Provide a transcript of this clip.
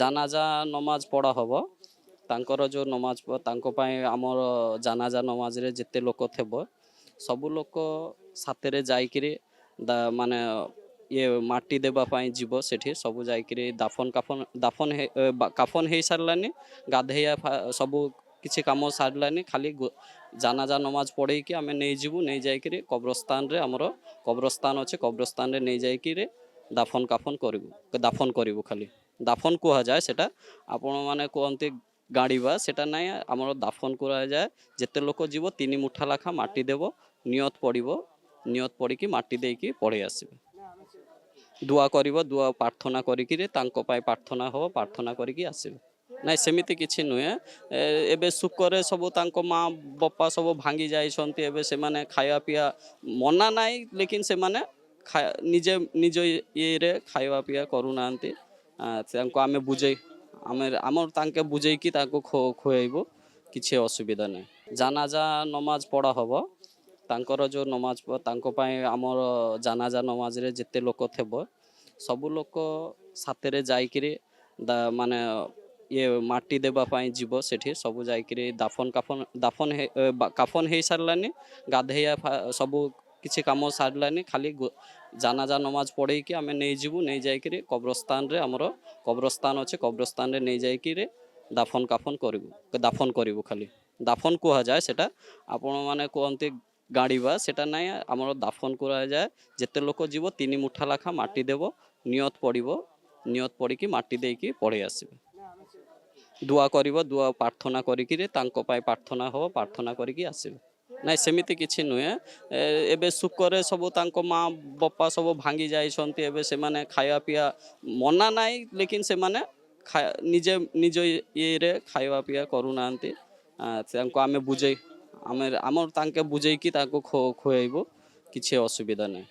ଜାନାଜା ନମାଜ ପଢ଼ା ହେବ। ତାଙ୍କର ଯେଉଁ ନମାଜ ତାଙ୍କ ପାଇଁ ଆମର ଜାନାଜା ନମାଜରେ ଯେତେ ଲୋକ ଥିବ ସବୁ ଲୋକ ସାଥିରେ ଯାଇକିରି ମାନେ ଇଏ ମାଟି ଦେବା ପାଇଁ ଯିବ। ସେଠି ସବୁ ଯାଇକିରି କାଫନ ହେଇସାରିଲାନି, ଗାଧେଇବା ସବୁ କିଛି କାମ ସାରିଲାନି, ଖାଲି ଜାନାଜା ନମାଜ ପଢ଼େଇକି ଆମେ ନେଇଯିବୁ। ନେଇ ଯାଇକିରି କବ୍ରସ୍ତାନରେ, ଆମର କବ୍ରସ୍ତାନ ଅଛି, କବ୍ରସ୍ତାନରେ ନେଇ ଯାଇକିରି ଦାଫନ କରିବୁ। ଖାଲି ଦାଫନ କୁହାଯାଏ ସେଟା। ଆପଣମାନେ କୁହନ୍ତି ଗାଡ଼ିବା, ସେଟା ନାହିଁ। ଆମର ଦାଫନ କରାଯାଏ। ଯେତେ ଲୋକ ଯିବ 3 ମୁଠା ଲେଖା ମାଟି ଦେବ, ନିୟତ ପଡ଼ିବ। ନିୟତ ପଡ଼ିକି ମାଟି ଦେଇକି ପଳେଇ ଆସିବେ। ଦୁଆ କରିବ, ଦୁଆ ପ୍ରାର୍ଥନା କରିକିରି ତାଙ୍କ ପାଇଁ ପ୍ରାର୍ଥନା ହେବ, ପ୍ରାର୍ଥନା କରିକି ଆସିବେ। ନାଇଁ ସେମିତି କିଛି ନୁହେଁ। ଏବେ ଶୁକରେ ସବୁ ତାଙ୍କ ମା ବାପା ସବୁ ଭାଙ୍ଗି ଯାଇଛନ୍ତି। ଏବେ ସେମାନେ ଖାଇବା ପିଇବା ମନା ନାହିଁ, ଲେକିନ ସେମାନେ ନିଜ ଇଏରେ ଖାଇବା ପିଇବା କରୁନାହାନ୍ତି। ତାଙ୍କୁ ଆମେ ଆମର ତାଙ୍କେ ବୁଝେଇକି ତାଙ୍କୁ ଖୁଆଇବୁ, କିଛି ଅସୁବିଧା ନାହିଁ। ଜାନାଜା ନମାଜ ପଢ଼ା ହେବ। ତାଙ୍କର ଯେଉଁ ନମାଜ ତାଙ୍କ ପାଇଁ ଆମର ଜାନାଜା ନମାଜରେ ଯେତେ ଲୋକ ଥିବ ସବୁ ଲୋକ ସାଥିରେ ଯାଇକିରି ମାନେ ଇଏ ମାଟି ଦେବା ପାଇଁ ଯିବ। ସେଠି ସବୁ ଯାଇକିରି କାଫନ ହେଇସାରିଲାନି, ଗାଧେଇବା ସବୁ କିଛି କାମ ସାରିଲାନି, ଖାଲି ଜାନାଜା ନମାଜ ପଢ଼େଇକି ଆମେ ନେଇଯିବୁ। ନେଇ ଯାଇକିରି କବ୍ରସ୍ତାନରେ, ଆମର କବ୍ରସ୍ତାନ ଅଛି, କବ୍ରସ୍ତାନରେ ନେଇ ଯାଇକିରି ଦାଫନ କରିବୁ। ଖାଲି ଦାଫନ କୁହାଯାଏ ସେଟା। ଆପଣମାନେ କୁହନ୍ତି ଗାଡ଼ିବା, ସେଟା ନାହିଁ। ଆମର ଦାଫନ କରାଯାଏ। ଯେତେ ଲୋକ ଯିବ 3 ମୁଠା ଲେଖା ମାଟି ଦେବ, ନିୟତ ପଡ଼ିବ। ନିୟତ ପଡ଼ିକି ମାଟି ଦେଇକି ପଳେଇ ଆସିବେ। ଦୁଆ କରିବ, ଦୁଆ ପ୍ରାର୍ଥନା କରିକିରି ତାଙ୍କ ପାଇଁ ପ୍ରାର୍ଥନା ହେବ, ପ୍ରାର୍ଥନା କରିକି ଆସିବେ। ନାଇଁ ସେମିତି କିଛି ନୁହେଁ। ଏବେ ଶୁକରେ ସବୁ ତାଙ୍କ ମା ବାପା ସବୁ ଭାଙ୍ଗି ଯାଇଛନ୍ତି। ଏବେ ସେମାନେ ଖାଇବା ପିଇବା ମନା ନାହିଁ, ଲେକିନ ସେମାନେ ନିଜ ଇଏରେ ଖାଇବା ପିଇବା କରୁନାହାନ୍ତି। ତାଙ୍କୁ ଆମେ ଆମର ତାଙ୍କେ ବୁଝେଇକି ତାଙ୍କୁ ଖୁଆଇବୁ, କିଛି ଅସୁବିଧା ନାହିଁ।